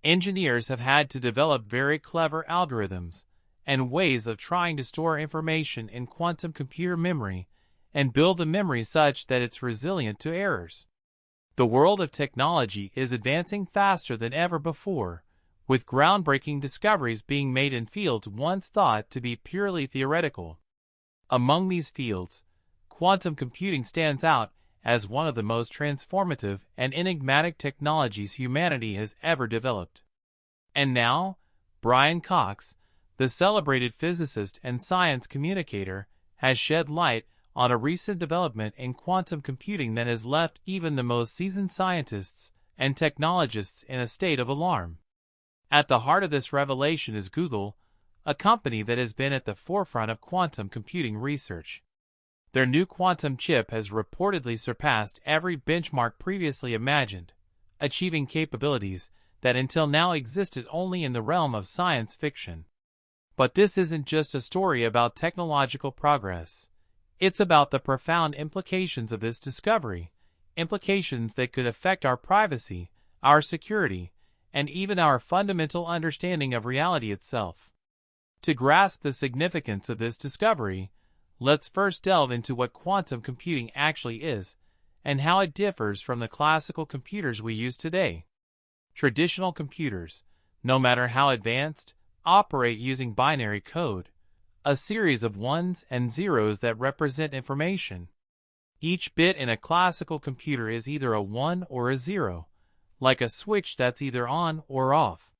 Engineers have had to develop very clever algorithms and ways of trying to store information in quantum computer memory and build the memory such that it's resilient to errors. The world of technology is advancing faster than ever before, with groundbreaking discoveries being made in fields once thought to be purely theoretical. Among these fields, quantum computing stands out as one of the most transformative and enigmatic technologies humanity has ever developed. And now, Brian Cox, the celebrated physicist and science communicator, has shed light on a recent development in quantum computing that has left even the most seasoned scientists and technologists in a state of alarm. At the heart of this revelation is Google, a company that has been at the forefront of quantum computing research. Their new quantum chip has reportedly surpassed every benchmark previously imagined, achieving capabilities that until now existed only in the realm of science fiction. But this isn't just a story about technological progress. It's about the profound implications of this discovery, implications that could affect our privacy, our security, and even our fundamental understanding of reality itself. To grasp the significance of this discovery, let's first delve into what quantum computing actually is and how it differs from the classical computers we use today. Traditional computers, no matter how advanced, operate using binary code, a series of ones and zeros that represent information. Each bit in a classical computer is either a 1 or a 0, like a switch that's either on or off.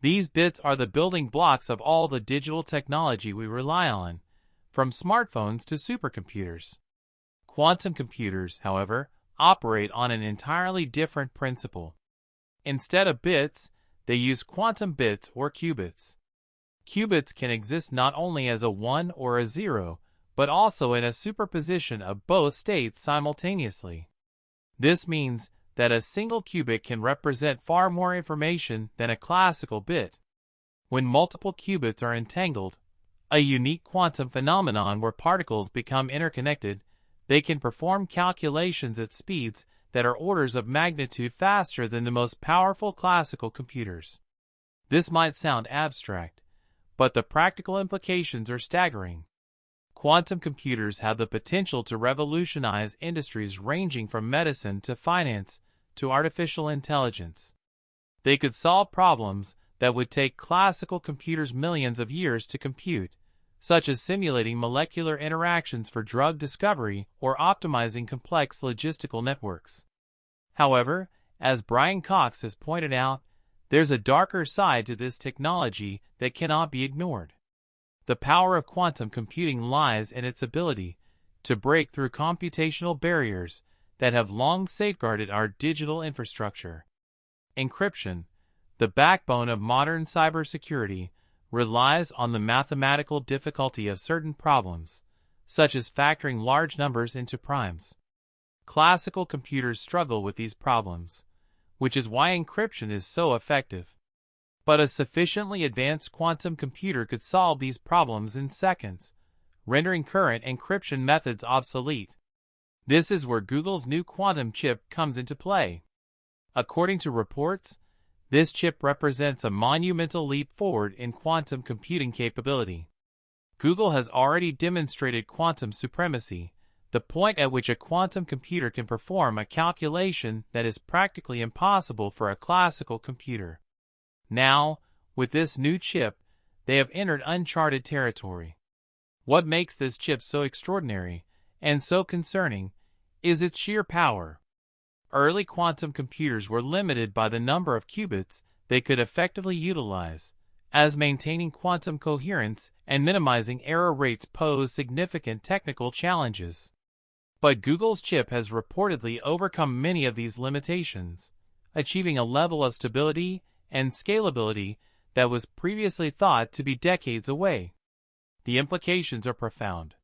These bits are the building blocks of all the digital technology we rely on, from smartphones to supercomputers. Quantum computers, however, operate on an entirely different principle. Instead of bits, they use quantum bits or qubits. Qubits can exist not only as a 1 or a 0, but also in a superposition of both states simultaneously. This means that a single qubit can represent far more information than a classical bit. When multiple qubits are entangled, a unique quantum phenomenon where particles become interconnected, they can perform calculations at speeds that are orders of magnitude faster than the most powerful classical computers. This might sound abstract, but the practical implications are staggering. Quantum computers have the potential to revolutionize industries ranging from medicine to finance to artificial intelligence. They could solve problems that would take classical computers millions of years to compute, such as simulating molecular interactions for drug discovery or optimizing complex logistical networks. However, as Brian Cox has pointed out, there's a darker side to this technology that cannot be ignored. The power of quantum computing lies in its ability to break through computational barriers that have long safeguarded our digital infrastructure. Encryption, the backbone of modern cybersecurity, relies on the mathematical difficulty of certain problems, such as factoring large numbers into primes. Classical computers struggle with these problems, which is why encryption is so effective. But a sufficiently advanced quantum computer could solve these problems in seconds, rendering current encryption methods obsolete. This is where Google's new quantum chip comes into play. According to reports, this chip represents a monumental leap forward in quantum computing capability. Google has already demonstrated quantum supremacy, the point at which a quantum computer can perform a calculation that is practically impossible for a classical computer. Now, with this new chip, they have entered uncharted territory. What makes this chip so extraordinary and so concerning is its sheer power. Early quantum computers were limited by the number of qubits they could effectively utilize, as maintaining quantum coherence and minimizing error rates posed significant technical challenges. But Google's chip has reportedly overcome many of these limitations, achieving a level of stability and scalability that was previously thought to be decades away. The implications are profound.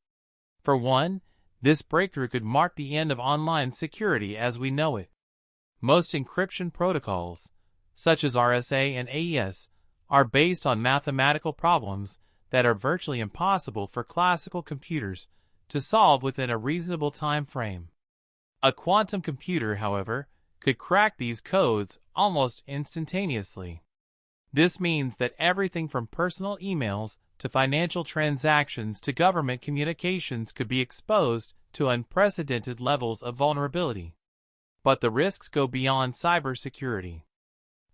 For one, this breakthrough could mark the end of online security as we know it. Most encryption protocols, such as RSA and AES, are based on mathematical problems that are virtually impossible for classical computers to solve within a reasonable time frame. A quantum computer, however, could crack these codes almost instantaneously. This means that everything from personal emails to financial transactions to government communications could be exposed to unprecedented levels of vulnerability. But the risks go beyond cybersecurity.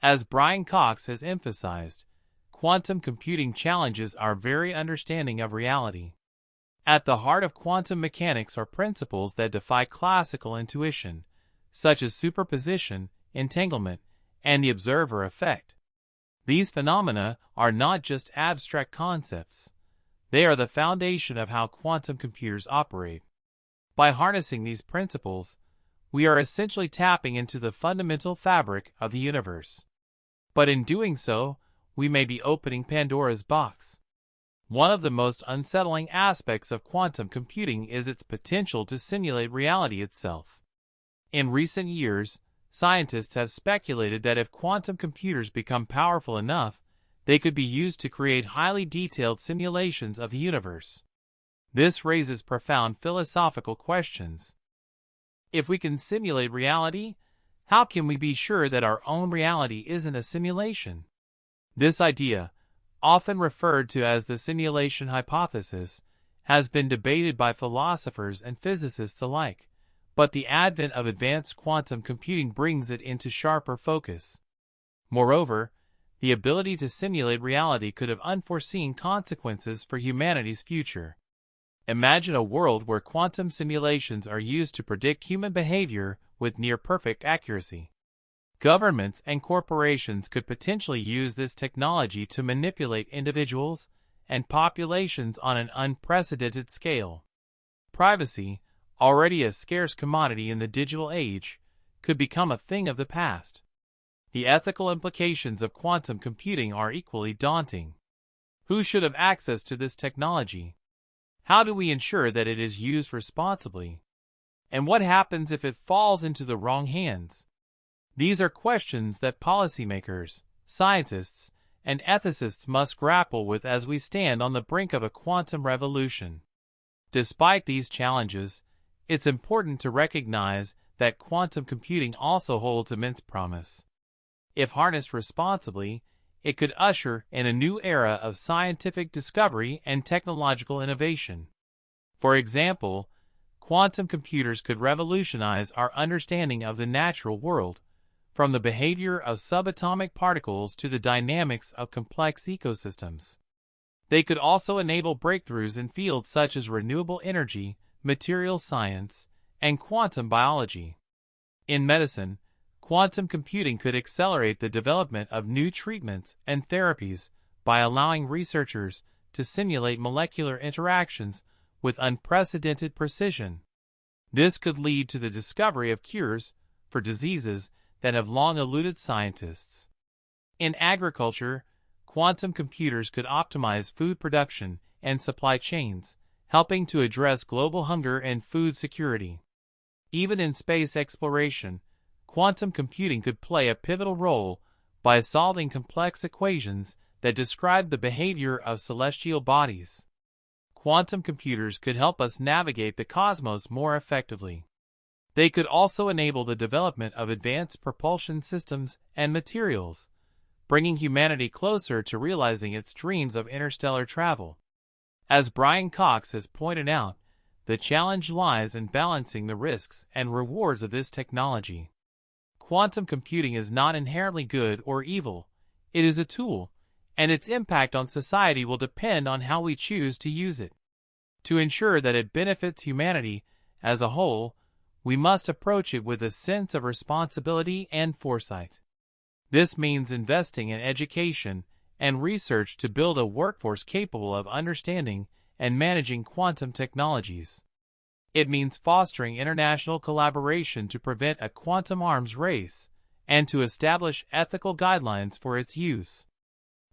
As Brian Cox has emphasized, quantum computing challenges our very understanding of reality. At the heart of quantum mechanics are principles that defy classical intuition, such as superposition, entanglement, and the observer effect. These phenomena are not just abstract concepts. They are the foundation of how quantum computers operate. By harnessing these principles, we are essentially tapping into the fundamental fabric of the universe. But in doing so, we may be opening Pandora's box. One of the most unsettling aspects of quantum computing is its potential to simulate reality itself. In recent years, scientists have speculated that if quantum computers become powerful enough, they could be used to create highly detailed simulations of the universe. This raises profound philosophical questions. If we can simulate reality, how can we be sure that our own reality isn't a simulation? This idea, often referred to as the simulation hypothesis, has been debated by philosophers and physicists alike, but the advent of advanced quantum computing brings it into sharper focus. Moreover, the ability to simulate reality could have unforeseen consequences for humanity's future. Imagine a world where quantum simulations are used to predict human behavior with near-perfect accuracy. Governments and corporations could potentially use this technology to manipulate individuals and populations on an unprecedented scale. Privacy, already a scarce commodity in the digital age, could become a thing of the past. The ethical implications of quantum computing are equally daunting. Who should have access to this technology? How do we ensure that it is used responsibly? And what happens if it falls into the wrong hands? These are questions that policymakers, scientists, and ethicists must grapple with as we stand on the brink of a quantum revolution. Despite these challenges, it's important to recognize that quantum computing also holds immense promise. If harnessed responsibly, it could usher in a new era of scientific discovery and technological innovation. For example, quantum computers could revolutionize our understanding of the natural world, from the behavior of subatomic particles to the dynamics of complex ecosystems. They could also enable breakthroughs in fields such as renewable energy, material science, and quantum biology. In medicine, quantum computing could accelerate the development of new treatments and therapies by allowing researchers to simulate molecular interactions with unprecedented precision. This could lead to the discovery of cures for diseases that have long eluded scientists. In agriculture, quantum computers could optimize food production and supply chains, helping to address global hunger and food security. Even in space exploration, quantum computing could play a pivotal role by solving complex equations that describe the behavior of celestial bodies. Quantum computers could help us navigate the cosmos more effectively. They could also enable the development of advanced propulsion systems and materials, bringing humanity closer to realizing its dreams of interstellar travel. As Brian Cox has pointed out, the challenge lies in balancing the risks and rewards of this technology. Quantum computing is not inherently good or evil. It is a tool, and its impact on society will depend on how we choose to use it. To ensure that it benefits humanity as a whole, we must approach it with a sense of responsibility and foresight. This means investing in education and research to build a workforce capable of understanding and managing quantum technologies. It means fostering international collaboration to prevent a quantum arms race and to establish ethical guidelines for its use.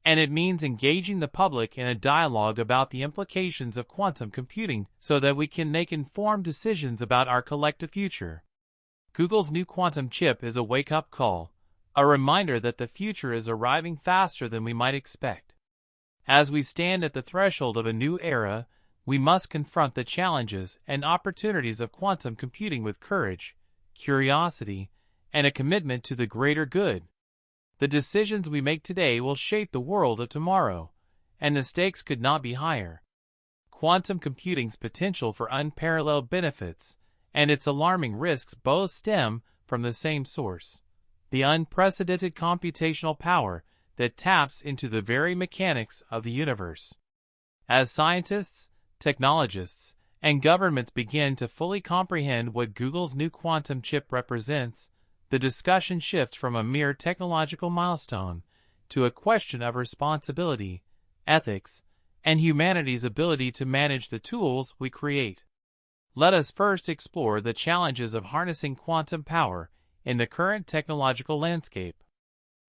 And it means engaging the public in a dialogue about the implications of quantum computing so that we can make informed decisions about our collective future. Google's new quantum chip is a wake-up call, a reminder that the future is arriving faster than we might expect. As we stand at the threshold of a new era, we must confront the challenges and opportunities of quantum computing with courage, curiosity, and a commitment to the greater good. The decisions we make today will shape the world of tomorrow, and the stakes could not be higher. Quantum computing's potential for unparalleled benefits and its alarming risks both stem from the same source: the unprecedented computational power that taps into the very mechanics of the universe. As scientists, technologists, and governments begin to fully comprehend what Google's new quantum chip represents, the discussion shifts from a mere technological milestone to a question of responsibility, ethics, and humanity's ability to manage the tools we create. Let us first explore the challenges of harnessing quantum power in the current technological landscape.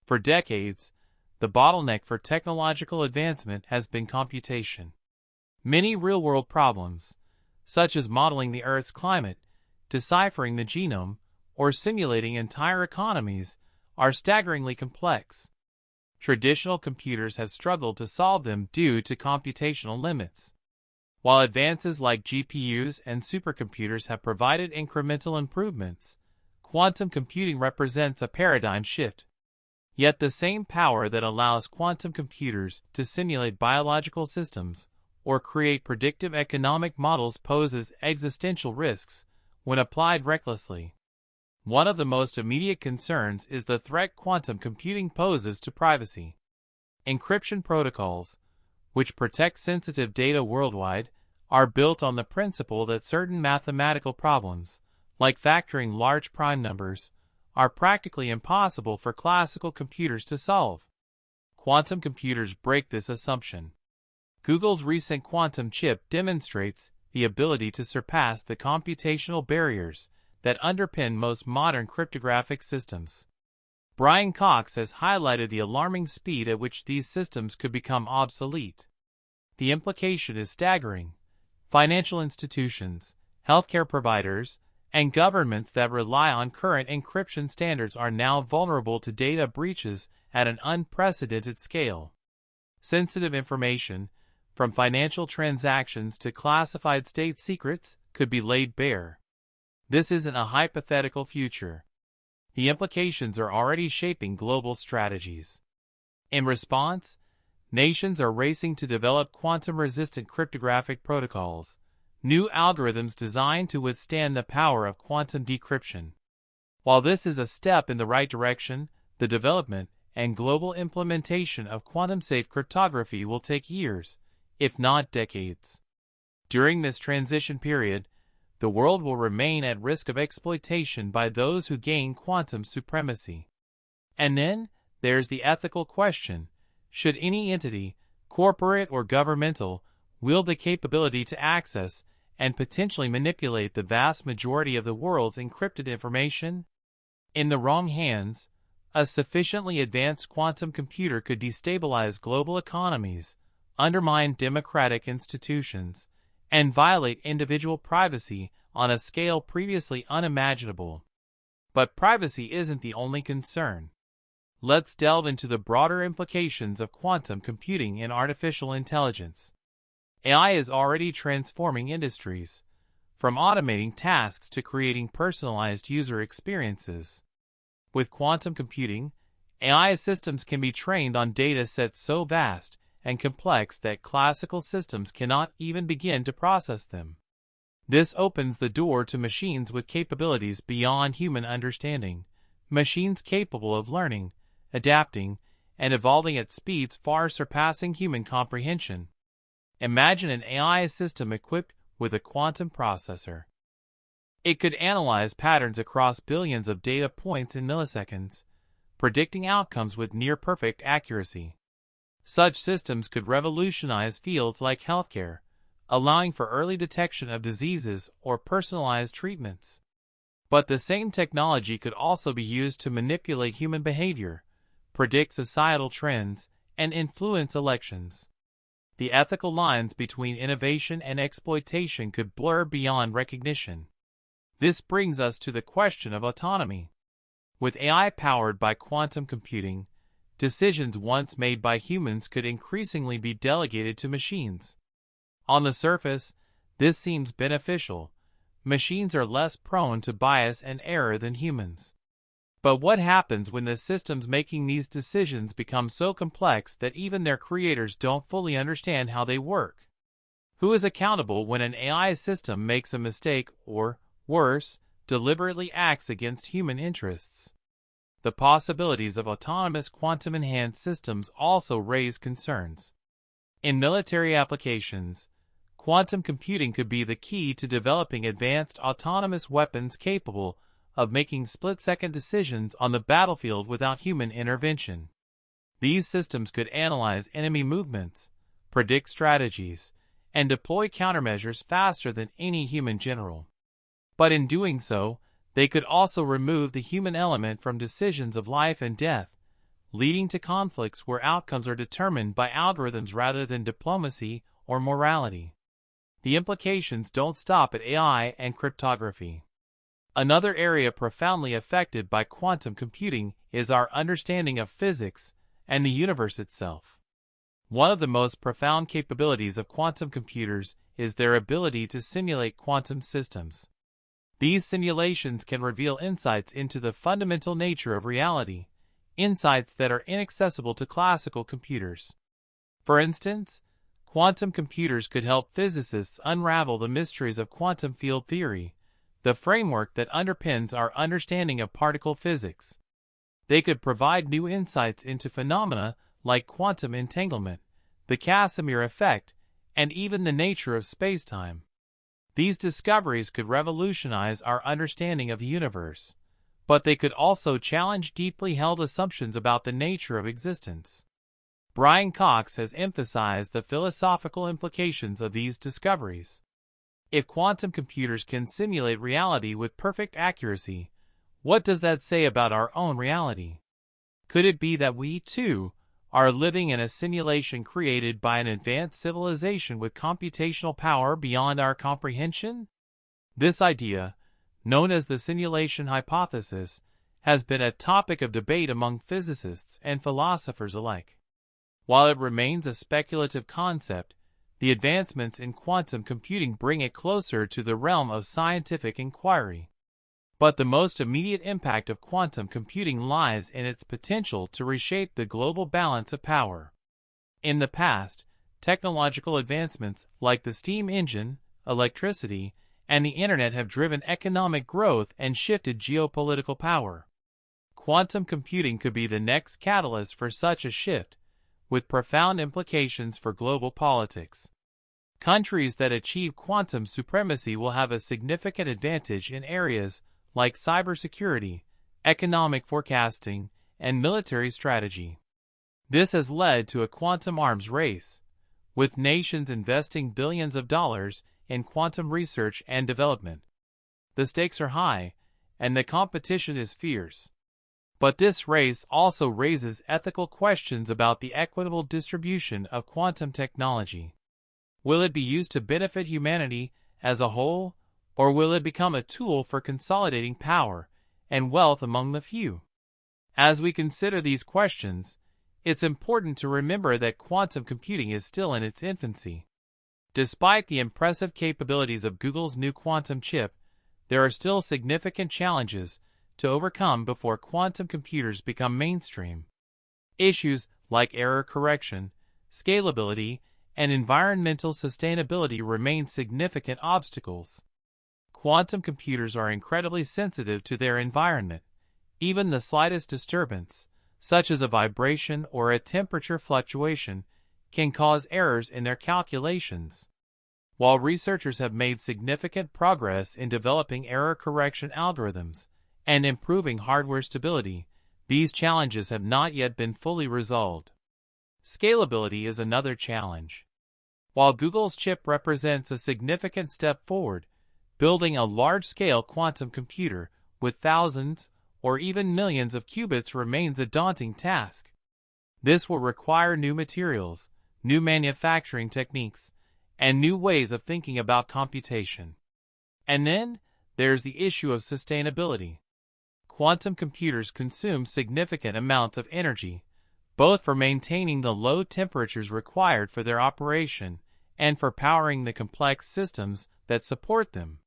For decades, the bottleneck for technological advancement has been computation. Many real-world problems, such as modeling the Earth's climate, deciphering the genome, or simulating entire economies, are staggeringly complex. Traditional computers have struggled to solve them due to computational limits. While advances like GPUs and supercomputers have provided incremental improvements, quantum computing represents a paradigm shift. Yet the same power that allows quantum computers to simulate biological systems or create predictive economic models poses existential risks when applied recklessly. One of the most immediate concerns is the threat quantum computing poses to privacy. Encryption protocols, which protect sensitive data worldwide, are built on the principle that certain mathematical problems, like factoring large prime numbers, are practically impossible for classical computers to solve. Quantum computers break this assumption. Google's recent quantum chip demonstrates the ability to surpass the computational barriers that underpin most modern cryptographic systems. Brian Cox has highlighted the alarming speed at which these systems could become obsolete. The implication is staggering. Financial institutions, healthcare providers, and governments that rely on current encryption standards are now vulnerable to data breaches at an unprecedented scale. Sensitive information, from financial transactions to classified state secrets, could be laid bare. This isn't a hypothetical future. The implications are already shaping global strategies. In response, nations are racing to develop quantum-resistant cryptographic protocols, new algorithms designed to withstand the power of quantum decryption. While this is a step in the right direction, the development and global implementation of quantum-safe cryptography will take years, if not decades. During this transition period, the world will remain at risk of exploitation by those who gain quantum supremacy. And then, there's the ethical question: should any entity, corporate or governmental, wield the capability to access and potentially manipulate the vast majority of the world's encrypted information? In the wrong hands, a sufficiently advanced quantum computer could destabilize global economies, undermine democratic institutions, and violate individual privacy on a scale previously unimaginable. But privacy isn't the only concern. Let's delve into the broader implications of quantum computing in artificial intelligence. AI is already transforming industries, from automating tasks to creating personalized user experiences. With quantum computing, AI systems can be trained on data sets so vast and complex that classical systems cannot even begin to process them. This opens the door to machines with capabilities beyond human understanding, machines capable of learning, adapting, and evolving at speeds far surpassing human comprehension. Imagine an AI system equipped with a quantum processor. It could analyze patterns across billions of data points in milliseconds, predicting outcomes with near-perfect accuracy. Such systems could revolutionize fields like healthcare, allowing for early detection of diseases or personalized treatments. But the same technology could also be used to manipulate human behavior, predict societal trends, and influence elections. The ethical lines between innovation and exploitation could blur beyond recognition. This brings us to the question of autonomy. With AI powered by quantum computing, decisions once made by humans could increasingly be delegated to machines. On the surface, this seems beneficial. Machines are less prone to bias and error than humans. But what happens when the systems making these decisions become so complex that even their creators don't fully understand how they work? Who is accountable when an AI system makes a mistake or, worse, deliberately acts against human interests? The possibilities of autonomous quantum-enhanced systems also raise concerns. In military applications, quantum computing could be the key to developing advanced autonomous weapons capable of making split-second decisions on the battlefield without human intervention. These systems could analyze enemy movements, predict strategies, and deploy countermeasures faster than any human general. But in doing so, they could also remove the human element from decisions of life and death, leading to conflicts where outcomes are determined by algorithms rather than diplomacy or morality. The implications don't stop at AI and cryptography. Another area profoundly affected by quantum computing is our understanding of physics and the universe itself. One of the most profound capabilities of quantum computers is their ability to simulate quantum systems. These simulations can reveal insights into the fundamental nature of reality, insights that are inaccessible to classical computers. For instance, quantum computers could help physicists unravel the mysteries of quantum field theory, the framework that underpins our understanding of particle physics. They could provide new insights into phenomena like quantum entanglement, the Casimir effect, and even the nature of spacetime. These discoveries could revolutionize our understanding of the universe, but they could also challenge deeply held assumptions about the nature of existence. Brian Cox has emphasized the philosophical implications of these discoveries. If quantum computers can simulate reality with perfect accuracy, what does that say about our own reality? Could it be that we, too, are living in a simulation created by an advanced civilization with computational power beyond our comprehension? This idea, known as the simulation hypothesis, has been a topic of debate among physicists and philosophers alike. While it remains a speculative concept, the advancements in quantum computing bring it closer to the realm of scientific inquiry. But the most immediate impact of quantum computing lies in its potential to reshape the global balance of power. In the past, technological advancements like the steam engine, electricity, and the internet have driven economic growth and shifted geopolitical power. Quantum computing could be the next catalyst for such a shift, with profound implications for global politics. Countries that achieve quantum supremacy will have a significant advantage in areas like cybersecurity, economic forecasting, and military strategy. This has led to a quantum arms race, with nations investing billions of dollars in quantum research and development. The stakes are high, and the competition is fierce. But this race also raises ethical questions about the equitable distribution of quantum technology. Will it be used to benefit humanity as a whole, or will it become a tool for consolidating power and wealth among the few? As we consider these questions, it's important to remember that quantum computing is still in its infancy. Despite the impressive capabilities of Google's new quantum chip, there are still significant challenges to overcome before quantum computers become mainstream. Issues like error correction, scalability, and environmental sustainability remain significant obstacles. Quantum computers are incredibly sensitive to their environment. Even the slightest disturbance, such as a vibration or a temperature fluctuation, can cause errors in their calculations. While researchers have made significant progress in developing error correction algorithms and improving hardware stability, these challenges have not yet been fully resolved. Scalability is another challenge. While Google's chip represents a significant step forward, building a large-scale quantum computer with thousands or even millions of qubits remains a daunting task. This will require new materials, new manufacturing techniques, and new ways of thinking about computation. And then, there's the issue of sustainability. Quantum computers consume significant amounts of energy, both for maintaining the low temperatures required for their operation and for powering the complex systems that support them.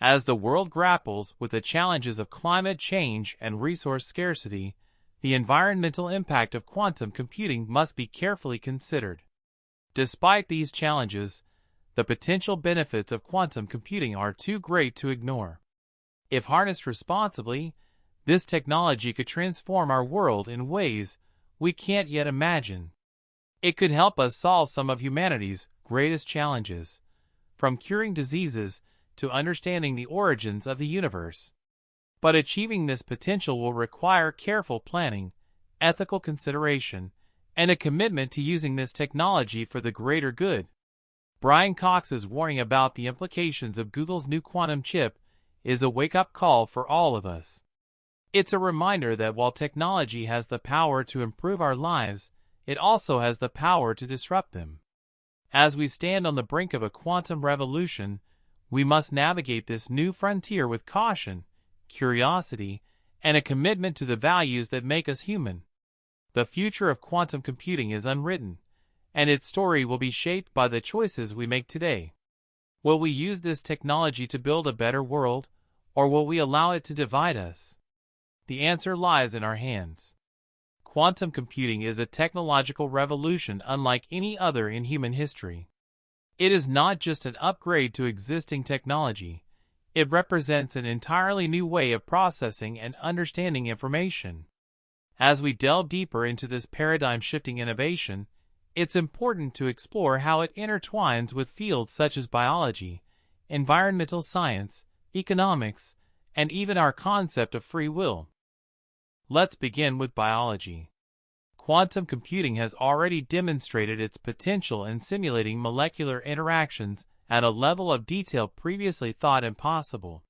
As the world grapples with the challenges of climate change and resource scarcity, the environmental impact of quantum computing must be carefully considered. Despite these challenges, the potential benefits of quantum computing are too great to ignore. If harnessed responsibly, this technology could transform our world in ways we can't yet imagine. It could help us solve some of humanity's greatest challenges, from curing diseases to understanding the origins of the universe. But achieving this potential will require careful planning, ethical consideration, and a commitment to using this technology for the greater good. Brian Cox's warning about the implications of Google's new quantum chip is a wake-up call for all of us. It's a reminder that while technology has the power to improve our lives, it also has the power to disrupt them. As we stand on the brink of a quantum revolution, we must navigate this new frontier with caution, curiosity, and a commitment to the values that make us human. The future of quantum computing is unwritten, and its story will be shaped by the choices we make today. Will we use this technology to build a better world, or will we allow it to divide us? The answer lies in our hands. Quantum computing is a technological revolution unlike any other in human history. It is not just an upgrade to existing technology, it represents an entirely new way of processing and understanding information. As we delve deeper into this paradigm-shifting innovation, it's important to explore how it intertwines with fields such as biology, environmental science, economics, and even our concept of free will. Let's begin with biology. Quantum computing has already demonstrated its potential in simulating molecular interactions at a level of detail previously thought impossible.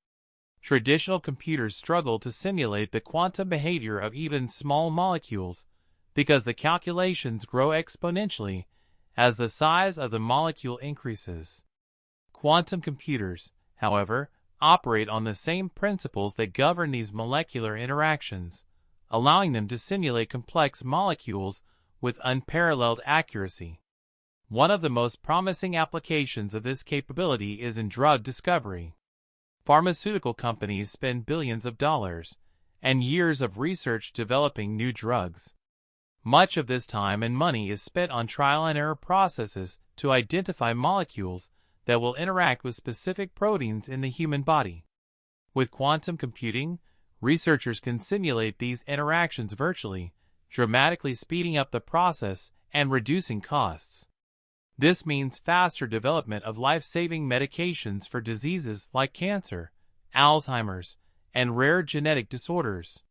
Traditional computers struggle to simulate the quantum behavior of even small molecules because the calculations grow exponentially as the size of the molecule increases. Quantum computers, however, operate on the same principles that govern these molecular interactions, allowing them to simulate complex molecules with unparalleled accuracy. One of the most promising applications of this capability is in drug discovery. Pharmaceutical companies spend billions of dollars and years of research developing new drugs. Much of this time and money is spent on trial and error processes to identify molecules that will interact with specific proteins in the human body. With quantum computing, researchers can simulate these interactions virtually, dramatically speeding up the process and reducing costs. This means faster development of life-saving medications for diseases like cancer, Alzheimer's, and rare genetic disorders.